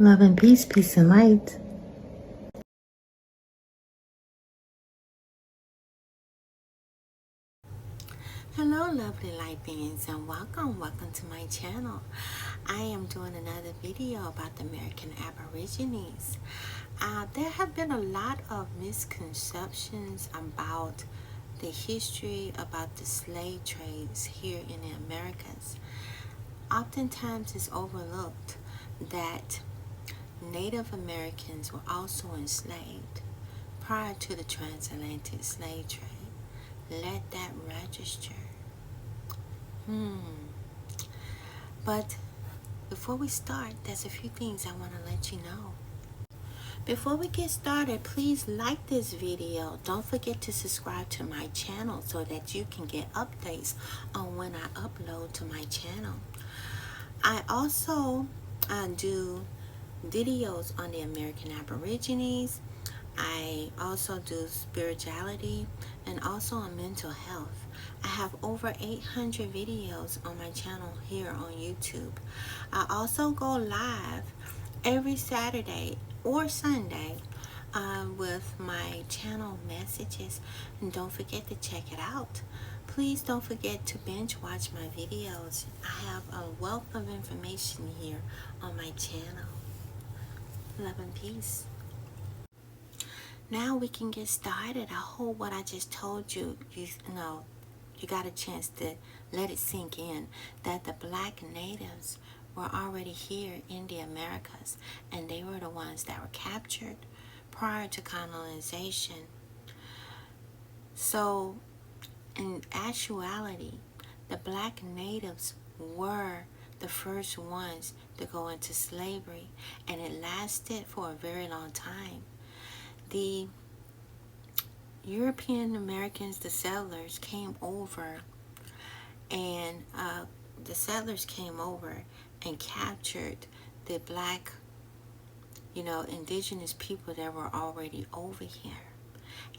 Love and peace, peace and light. Hello lovely light beings, and welcome to my channel. I am doing another video about the American Aborigines. There have been a lot of misconceptions about the history about the slave trades here in the Americas. Oftentimes it's overlooked that Native Americans were also enslaved prior to the transatlantic slave trade. Let that register. But before we start, there's a few things I want to let you know. Before we get started, please like this video. Don't forget to subscribe to my channel so that you can get updates on when I upload to my channel. I also do videos on the American Aborigines. I also do spirituality and also on mental health. I have over 800 videos on my channel here on YouTube. I also go live every Saturday or Sunday with my channel messages, and don't forget to check it out. Please don't forget to binge watch my videos. I have a wealth of information here on my channel. Love and peace. Now we can get started. I hope what I just told you, you got a chance to let it sink in, that the black natives were already here in the Americas, and they were the ones that were captured prior to colonization. So in actuality, the black natives were the first ones to go into slavery, and it lasted for a very long time. The European Americans, the settlers, came over, and captured the black, indigenous people that were already over here.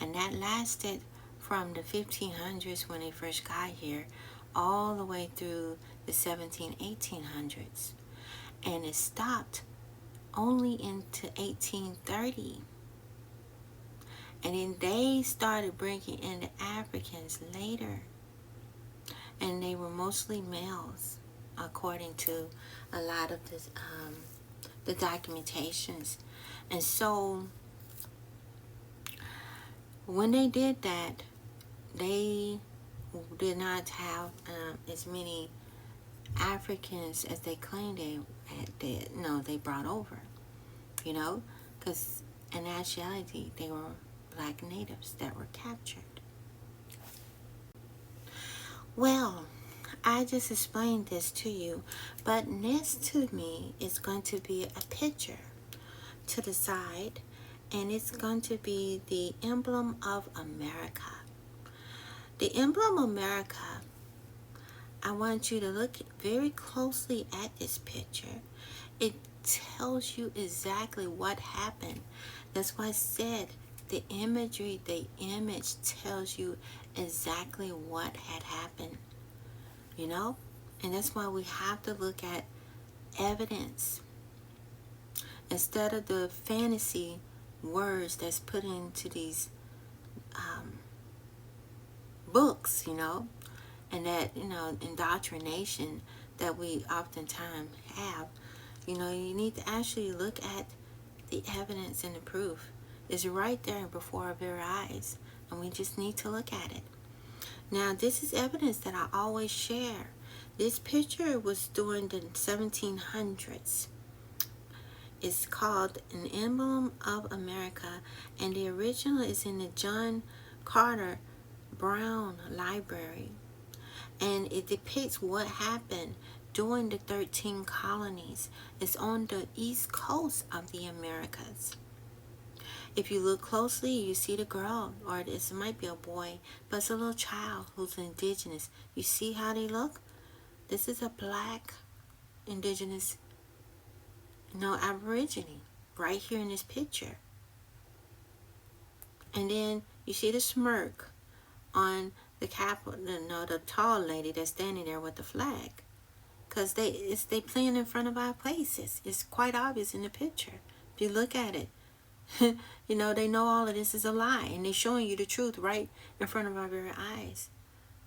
And that lasted from the 1500s when they first got here all the way through the 1800s. And it stopped only into 1830. And then they started bringing in the Africans later. And they were mostly males, according to a lot of the documentations. And so when they did that, they did not have as many Africans as they claimed they brought over, because in actuality they were black natives that were captured. Well, I just explained this to you, but next to me is going to be a picture to the side, and it's going to be the emblem of America. The emblem of America, I want you to look very closely at this picture. It tells you exactly what happened. That's why I said the imagery, the image tells you exactly what had happened, and that's why we have to look at evidence instead of the fantasy words that's put into these books, and that, indoctrination that we oftentimes have. You need to actually look at the evidence and the proof. It's right there before our very eyes, and we just need to look at it. Now, this is evidence that I always share. This picture was during the 1700s. It's called An Emblem of America, and the original is in the John Carter Brown Library. And it depicts what happened during the 13 colonies. It's on the east coast of the Americas. If you look closely, you see the girl, or this might be a boy, but it's a little child who's indigenous. You see how they look? This is a black indigenous, Aborigine right here in this picture. And then you see the smirk on the tall lady that's standing there with the flag. because they playing in front of our faces. It's quite obvious in the picture. If you look at it, you know, they know all of this is a lie, and they're showing you the truth right in front of our very eyes.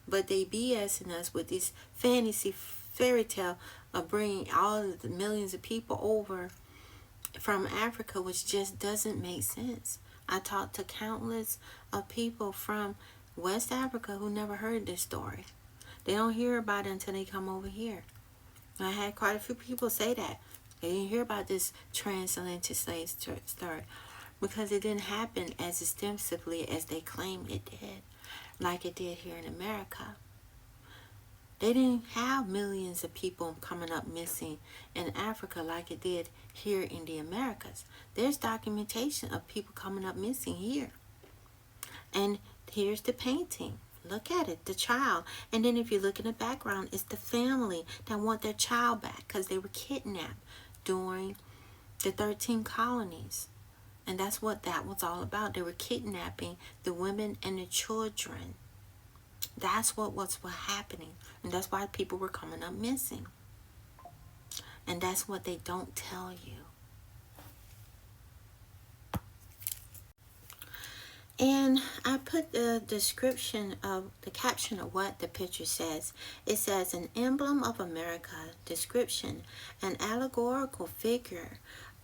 But they BSing us with this fantasy fairy tale of bringing all of the millions of people over from Africa, which just doesn't make sense. I talked to countless of people from West Africa who never heard this story. They don't hear about it until they come over here. I had quite a few people say that. They didn't hear about this transatlantic slave story because it didn't happen as extensively as they claim it did, like it did here in America. They didn't have millions of people coming up missing in Africa like it did here in the Americas. There's documentation of people coming up missing here. And here's the painting. Look at it, the child. And then if you look in the background, it's the family that want their child back because they were kidnapped during the 13 colonies. And that's what that was all about. They were kidnapping the women and the children. That's what was happening. And that's why people were coming up missing. And that's what they don't tell you. And I put the description of the caption of what the picture says. It says, an emblem of America, description, an allegorical figure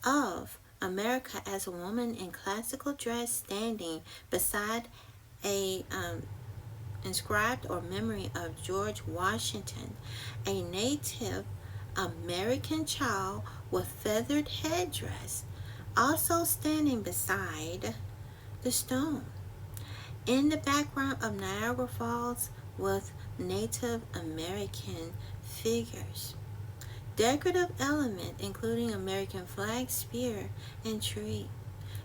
of America as a woman in classical dress standing beside a inscribed or memory of George Washington, a Native American child with feathered headdress, also standing beside the stone. In the background of Niagara Falls with Native American figures. Decorative element including American flag, spear, and tree.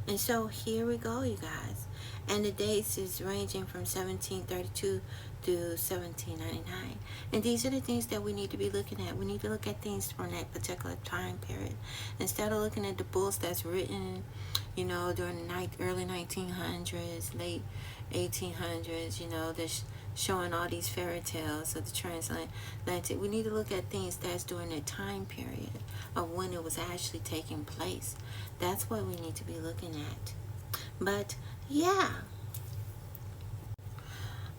And so here we go, you guys. And the dates is ranging from 1732 to 1799. And these are the things that we need to be looking at. We need to look at things from that particular time period. Instead of looking at the books that's written, you know, during the early 1900s, late 1800s, you know, that's showing all these fairy tales of the transatlantic. We need to look at things that's during that time period of when it was actually taking place. That's what we need to be looking at. But yeah.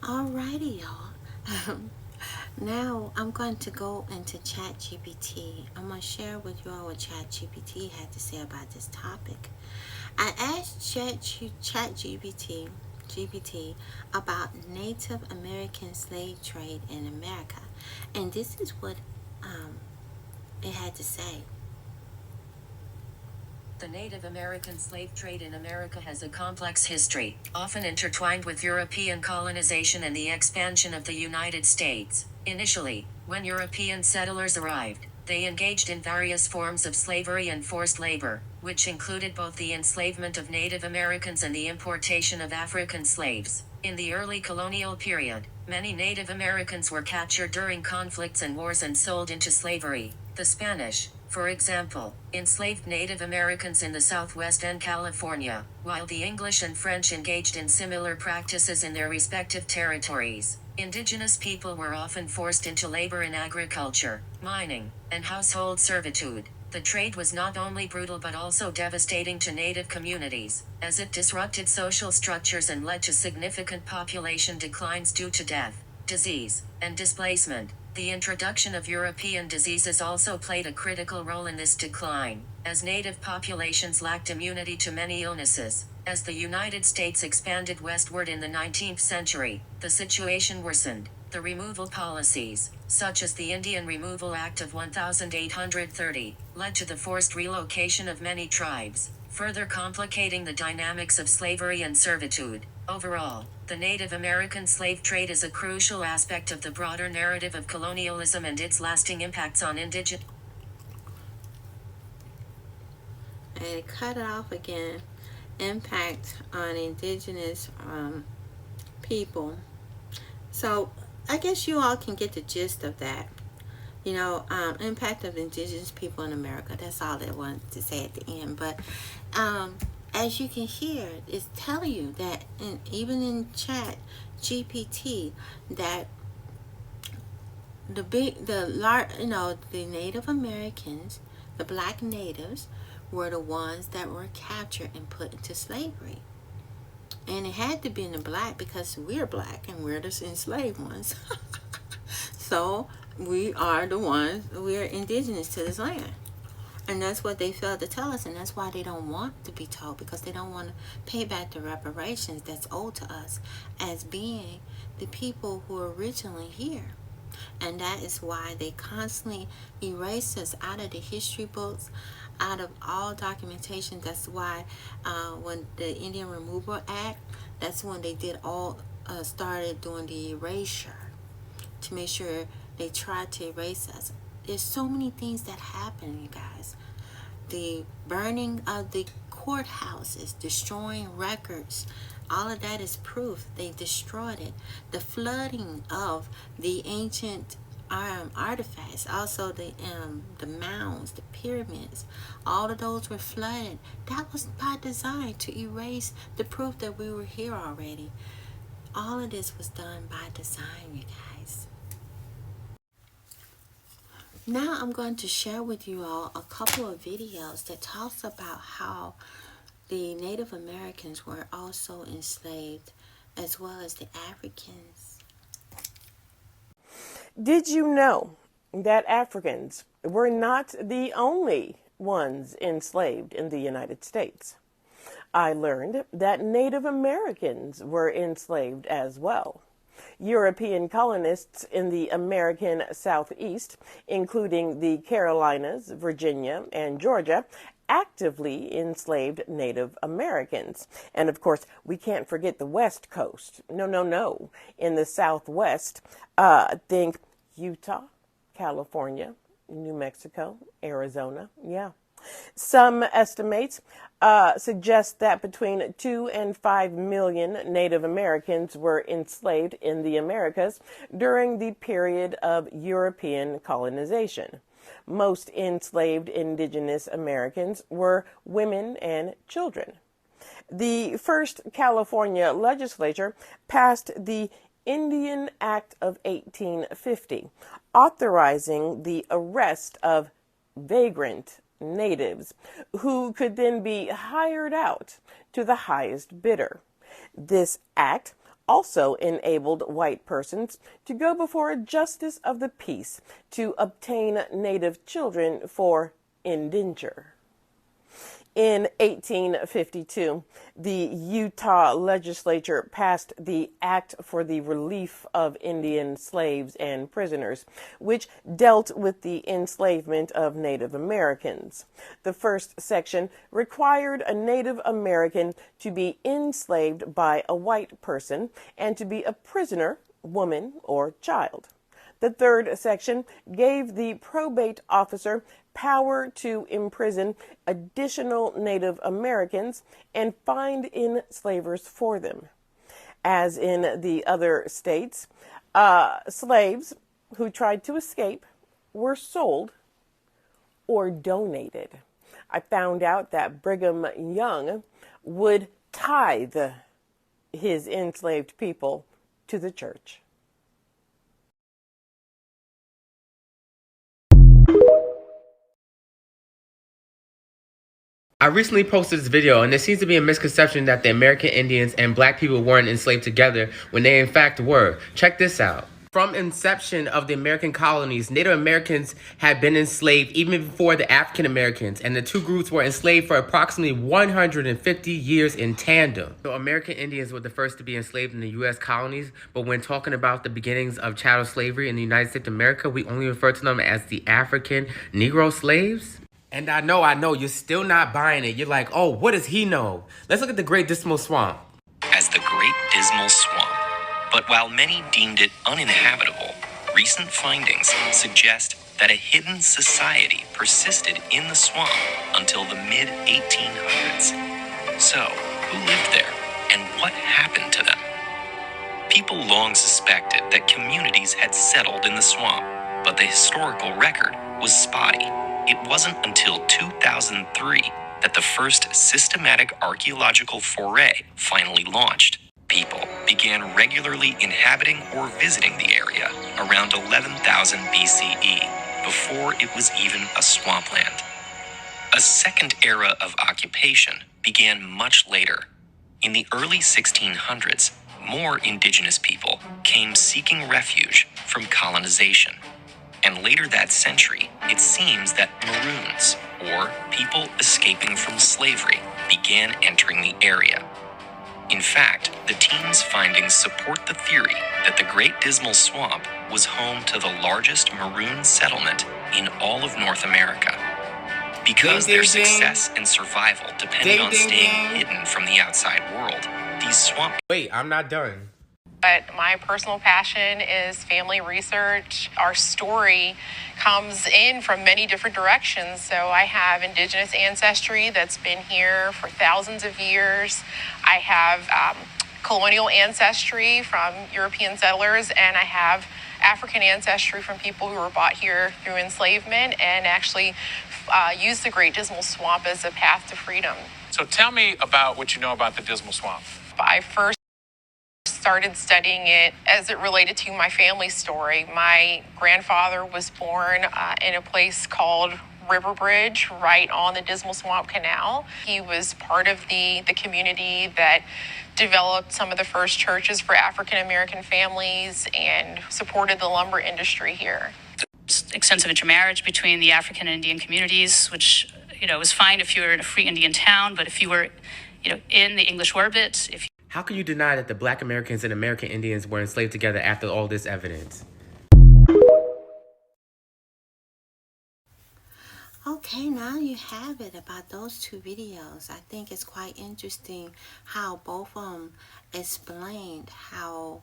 Alrighty, y'all. Now I'm going to go into ChatGPT. I'm going to share with you all what ChatGPT had to say about this topic. I asked ChatGPT about Native American slave trade in America, and this is what it had to say. The Native American slave trade in America has a complex history, often intertwined with European colonization and the expansion of the United States. Initially, when European settlers arrived, they engaged in various forms of slavery and forced labor, which included both the enslavement of Native Americans and the importation of African slaves. In the early colonial period, many Native Americans were captured during conflicts and wars and sold into slavery. The Spanish, for example, enslaved Native Americans in the Southwest and California, while the English and French engaged in similar practices in their respective territories. Indigenous people were often forced into labor in agriculture, mining, and household servitude. The trade was not only brutal but also devastating to Native communities, as it disrupted social structures and led to significant population declines due to death, disease, and displacement. The introduction of European diseases also played a critical role in this decline, as Native populations lacked immunity to many illnesses. As the United States expanded westward in the 19th century, the situation worsened. The removal policies, such as the Indian Removal Act of 1830, led to the forced relocation of many tribes, further complicating the dynamics of slavery and servitude. Overall, the Native American slave trade is a crucial aspect of the broader narrative of colonialism and its lasting impacts on indigenous. And cut it off again. Impact on indigenous people. So I guess you all can get the gist of that. You know, impact of indigenous people in America. That's all I wanted to say at the end. But as you can hear, it's telling you that even in Chat GPT, that the Native Americans, the black natives, were the ones that were captured and put into slavery. And it had to be in the black because we're black and we're the enslaved ones. So we are the ones, we're indigenous to this land. And that's what they failed to tell us, and that's why they don't want to be told, because they don't want to pay back the reparations that's owed to us as being the people who are originally here. And that is why they constantly erase us out of the history books, out of all documentation. That's why when the Indian Removal Act, that's when they did started doing the erasure to make sure they tried to erase us. There's so many things that happen, you guys. The burning of the courthouses, destroying records, all of that is proof they destroyed it. The flooding of the ancient artifacts, also the mounds, the pyramids, all of those were flooded. That was by design, to erase the proof that we were here already. All of this was done by design, you guys. Now I'm going to share with you all a couple of videos that talks about how the Native Americans were also enslaved, as well as the Africans. Did you know that Africans were not the only ones enslaved in the United States? I learned that Native Americans were enslaved as well. European colonists in the American Southeast, including the Carolinas, Virginia, and Georgia, actively enslaved Native Americans. And of course, we can't forget the West Coast. No. In the Southwest, think Utah, California, New Mexico, Arizona. Yeah. Some estimates suggest that between 2 and 5 million Native Americans were enslaved in the Americas during the period of European colonization. Most enslaved indigenous Americans were women and children. The first California legislature passed the Indian Act of 1850, authorizing the arrest of vagrant natives who could then be hired out to the highest bidder. This act also enabled white persons to go before a justice of the peace to obtain native children for indenture. In 1852, the Utah legislature passed the Act for the Relief of Indian Slaves and Prisoners, which dealt with the enslavement of Native Americans. The first section required a Native American to be enslaved by a white person and to be a prisoner, woman, or child. The third section gave the probate officer power to imprison additional Native Americans and find enslavers for them. As in the other states, slaves who tried to escape were sold or donated. I found out that Brigham Young would tithe his enslaved people to the church. I recently posted this video, and there seems to be a misconception that the American Indians and black people weren't enslaved together when they in fact were. Check this out. From inception of the American colonies, Native Americans had been enslaved even before the African Americans, and the two groups were enslaved for approximately 150 years in tandem. So American Indians were the first to be enslaved in the U.S. colonies, but when talking about the beginnings of chattel slavery in the United States of America, we only refer to them as the African Negro slaves. And I know, you're still not buying it. You're like, oh, what does he know? Let's look at the Great Dismal Swamp. As the Great Dismal Swamp. But while many deemed it uninhabitable, recent findings suggest that a hidden society persisted in the swamp until the mid-1800s. So, who lived there, and what happened to them? People long suspected that communities had settled in the swamp, but the historical record was spotty. It wasn't until 2003 that the first systematic archaeological foray finally launched. people began regularly inhabiting or visiting the area around 11,000 BCE, before it was even a swampland. A second era of occupation began much later. In the early 1600s, more indigenous people came seeking refuge from colonization. And later that century, it seems that Maroons, or people escaping from slavery, began entering the area. In fact, the team's findings support the theory that the Great Dismal Swamp was home to the largest Maroon settlement in all of North America. Because their success and survival depended on staying hidden from the outside world, these swamp... Wait, I'm not done. But my personal passion is family research. Our story comes in from many different directions. So I have indigenous ancestry that's been here for thousands of years. I have colonial ancestry from European settlers, and I have African ancestry from people who were brought here through enslavement and actually used the Great Dismal Swamp as a path to freedom. So tell me about what you know about the Dismal Swamp. I first started studying it as it related to my family story. My grandfather was born in a place called Riverbridge, right on the Dismal Swamp Canal. He was part of the community that developed some of the first churches for African American families and supported the lumber industry here. Extensive intermarriage between the African and Indian communities, which, was fine if you were in a free Indian town, but if you were, in the English orbit, How can you deny that the Black Americans and American Indians were enslaved together after all this evidence? Okay, now you have it about those two videos. I think it's quite interesting how both of them explained how,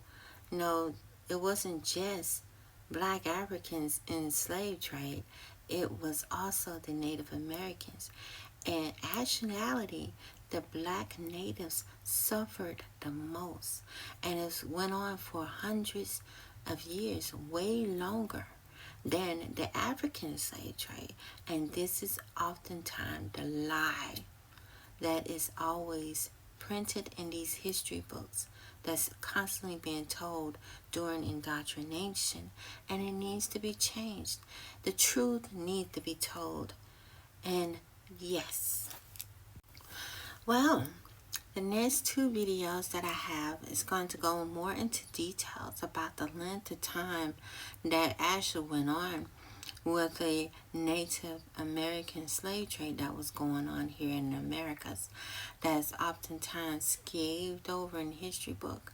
it wasn't just Black Africans in the slave trade. It was also the Native Americans. And actuality, the Black natives suffered the most. And it went on for hundreds of years, way longer than the African slave trade. And this is oftentimes the lie that is always printed in these history books that's constantly being told during indoctrination, and it needs to be changed. The truth needs to be told. And yes. Well, the next two videos that I have is going to go more into details about the length of time that actually went on with the Native American slave trade that was going on here in the Americas, that's oftentimes skipped over in the history book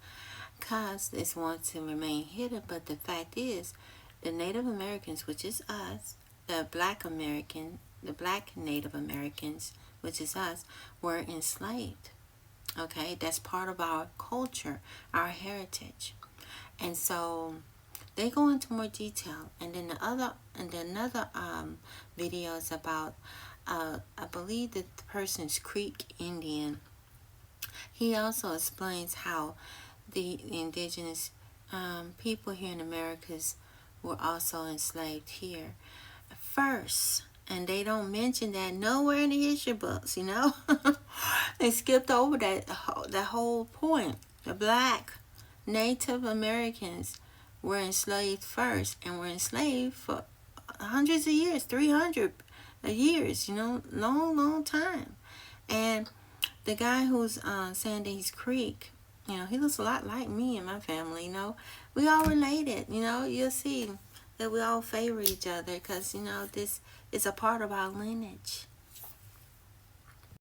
because it's wants to remain hidden. But the fact is, the Native Americans, which is us, the Black Native Americans, which is us, were enslaved. Okay, that's part of our culture, our heritage. And so they go into more detail. And then another video is about I believe that the person's Creek Indian. He also explains how the indigenous people here in Americas were also enslaved here first. And they don't mention that nowhere in the history books, They skipped over that whole point. The Black Native Americans were enslaved first, and were enslaved for hundreds of years, 300 years, long time. And the guy who's saying that he's Creek, he looks a lot like me and my family, We all related, You'll see that we all favor each other because, this is a part of our lineage.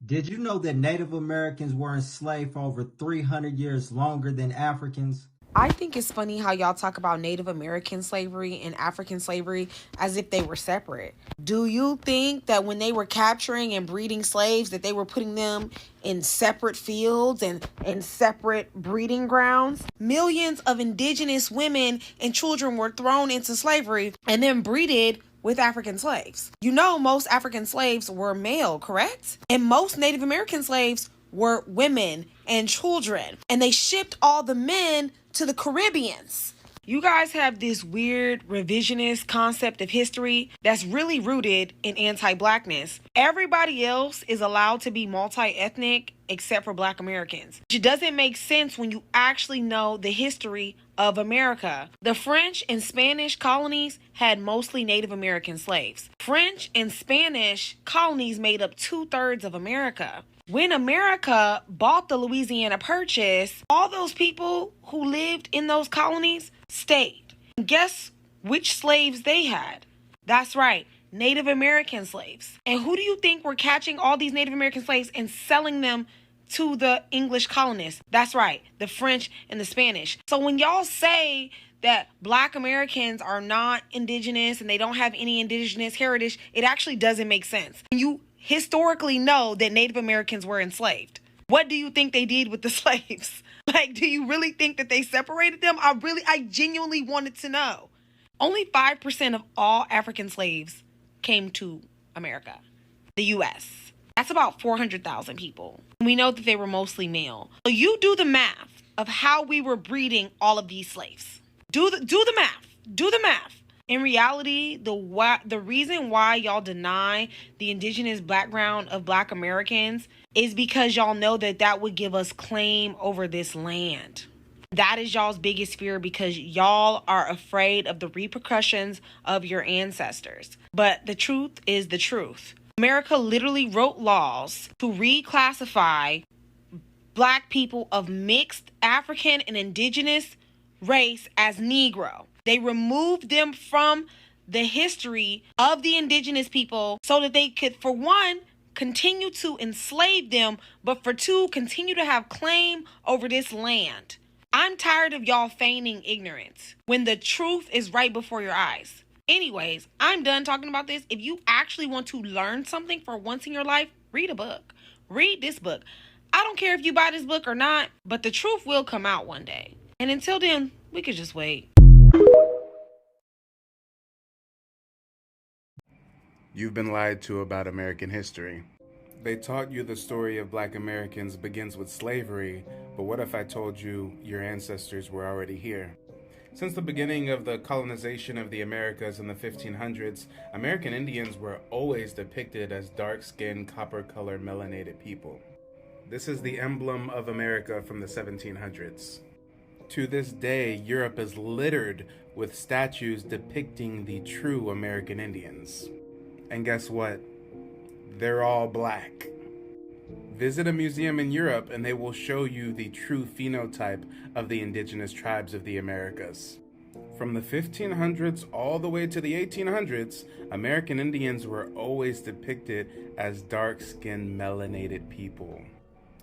Did you know that Native Americans were enslaved for over 300 years longer than Africans? I think it's funny how y'all talk about Native American slavery and African slavery as if they were separate. Do you think that when they were capturing and breeding slaves that they were putting them in separate fields and in separate breeding grounds? Millions of indigenous women and children were thrown into slavery and then breeded with African slaves. Most African slaves were male, correct? And most Native American slaves were women and children. And they shipped all the men to the Caribbeans. You guys have this weird revisionist concept of history that's really rooted in anti-blackness. Everybody else is allowed to be multi-ethnic except for Black Americans, which doesn't make sense when you actually know the history of America. The French and Spanish colonies had mostly Native American slaves. French and Spanish colonies made up 2/3 of America. When America bought the Louisiana Purchase, all those people who lived in those colonies stayed. And guess which slaves they had? That's right, Native American slaves. And who do you think were catching all these Native American slaves and selling them to the English colonists? That's right, the French and the Spanish. So when y'all say that Black Americans are not indigenous and they don't have any indigenous heritage, it actually doesn't make sense. You historically know that Native Americans were enslaved. What do you think they did with the slaves? Like, do you really think that they separated them? I genuinely wanted to know. Only 5% of all African slaves came to America, the U.S. That's about 400,000 people. We know that they were mostly male. So you do the math of how we were breeding all of these slaves. Do the math. Do the math. In reality, the reason why y'all deny the indigenous background of Black Americans is because y'all know that would give us claim over this land. That is y'all's biggest fear because y'all are afraid of the repercussions of your ancestors. But the truth is the truth. America literally wrote laws to reclassify Black people of mixed African and indigenous race as Negro. They removed them from the history of the indigenous people so that they could, for one, continue to enslave them, but for two, continue to have claim over this land. I'm tired of y'all feigning ignorance when the truth is right before your eyes. Anyways, I'm done talking about this. If you actually want to learn something for once in your life, read a book. Read this book. I don't care if you buy this book or not, but the truth will come out one day. And until then, we could just wait. You've been lied to about American history. They taught you the story of Black Americans begins with slavery, but what if I told you your ancestors were already here? Since the beginning of the colonization of the Americas in the 1500s, American Indians were always depicted as dark-skinned, copper-colored, melanated people. This is the emblem of America from the 1700s. To this day, Europe is littered with statues depicting the true American Indians. And guess what? They're all Black. Visit a museum in Europe and they will show you the true phenotype of the indigenous tribes of the Americas. From the 1500s all the way to the 1800s, American Indians were always depicted as dark-skinned, melanated people.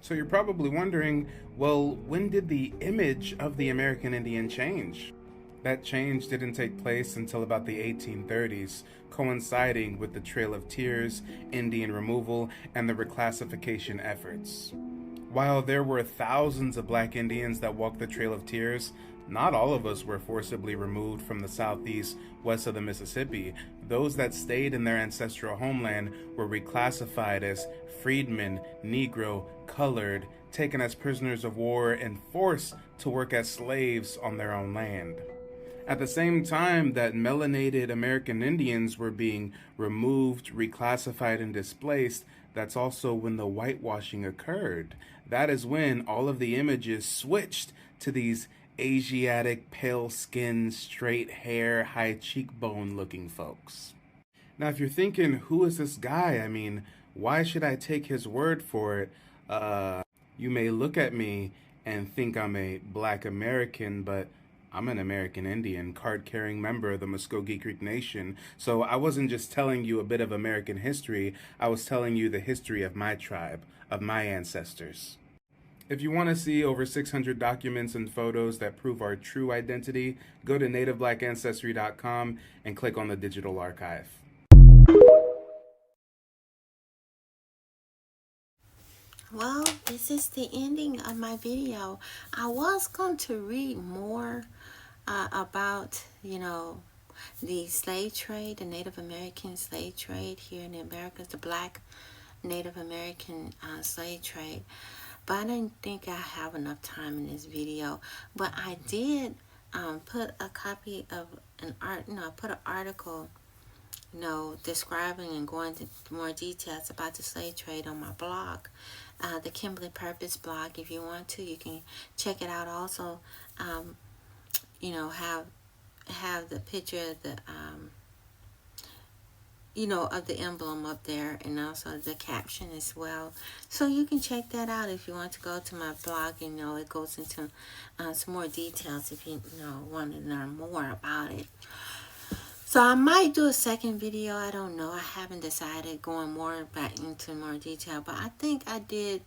So you're probably wondering, well, when did the image of the American Indian change? That change didn't take place until about the 1830s, coinciding with the Trail of Tears, Indian removal, and the reclassification efforts. While there were thousands of Black Indians that walked the Trail of Tears, not all of us were forcibly removed from the southeast west of the Mississippi. Those that stayed in their ancestral homeland were reclassified as freedmen, Negro, colored, taken as prisoners of war, and forced to work as slaves on their own land. At the same time that melanated American Indians were being removed, reclassified, and displaced, that's also when the whitewashing occurred. That is when all of the images switched to these Asiatic, pale-skinned, straight hair, high cheekbone-looking folks. Now, if you're thinking, who is this guy? I mean, why should I take his word for it? You may look at me and think I'm a Black American, but I'm an American Indian, card-carrying member of the Muskogee Creek Nation. So I wasn't just telling you a bit of American history, I was telling you the history of my tribe, of my ancestors. If you want to see over 600 documents and photos that prove our true identity, go to nativeblackancestry.com and click on the digital archive. Well, this is the ending of my video. I was going to read more about, the slave trade, the Native American slave trade here in the Americas, the Black Native American slave trade. But I didn't think I have enough time in this video. But I did put a copy of an put an article, describing and going into more details about the slave trade on my blog, the Kimberly Purpoz blog. If you want to, you can check it out. Also, have the picture of the of the emblem up there, and also the caption as well. So you can check that out if you want to go to my blog. It goes into some more details if you want to learn more about it. So I might do a second video. I don't know. I haven't decided going more back into more detail, but I think I did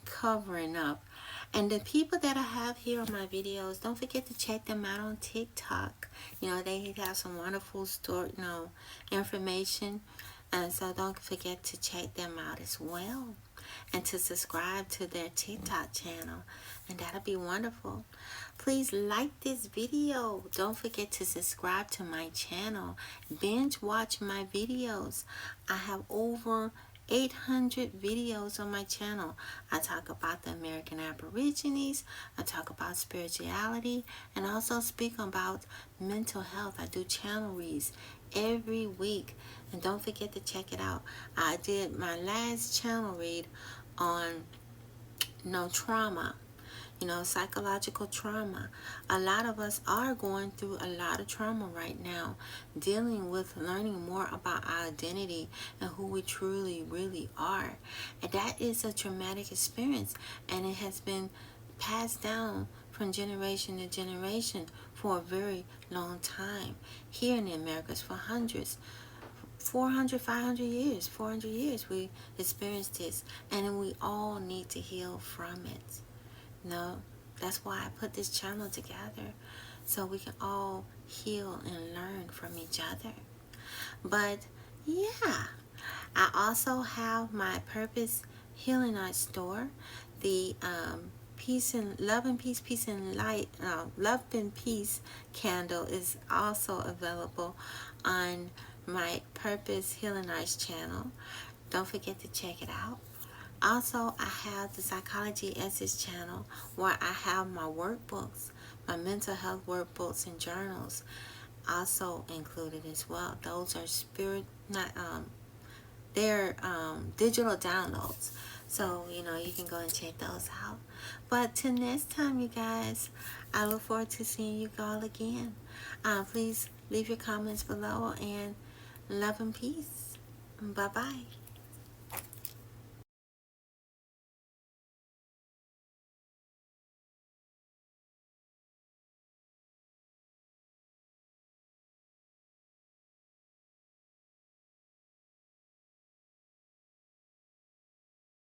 cover enough. And the people that I have here on my videos, don't forget to check them out on TikTok. They have some wonderful story, information. And so don't forget to check them out as well. And to subscribe to their TikTok channel. And that'll be wonderful. Please like this video. Don't forget to subscribe to my channel. Binge watch my videos. I have over 800 videos on my channel. I talk about the American Aborigines. I talk about spirituality, and also speak about mental health. I do channel reads every week, and don't forget to check it out. I did my last channel read on trauma, psychological trauma. A lot of us are going through a lot of trauma right now, dealing with learning more about our identity and who we truly, really are. And that is a traumatic experience, and it has been passed down from generation to generation for a very long time. Here in the Americas, for hundreds, 400, 500 years, 400 years, we experienced this, and we all need to heal from it. That's why I put this channel together, so we can all heal and learn from each other. But yeah, I also have my Purpoz Healing Art store. The Love and Peace candle is also available on my Purpoz Healing Arts channel. Don't forget to check it out. Also, I have the Psychology Essence channel, where I have my workbooks, my mental health workbooks and journals also included as well. Those are they're digital downloads. So, you can go and check those out. But till next time, you guys, I look forward to seeing you all again. Please leave your comments below, and love and peace. Bye-bye.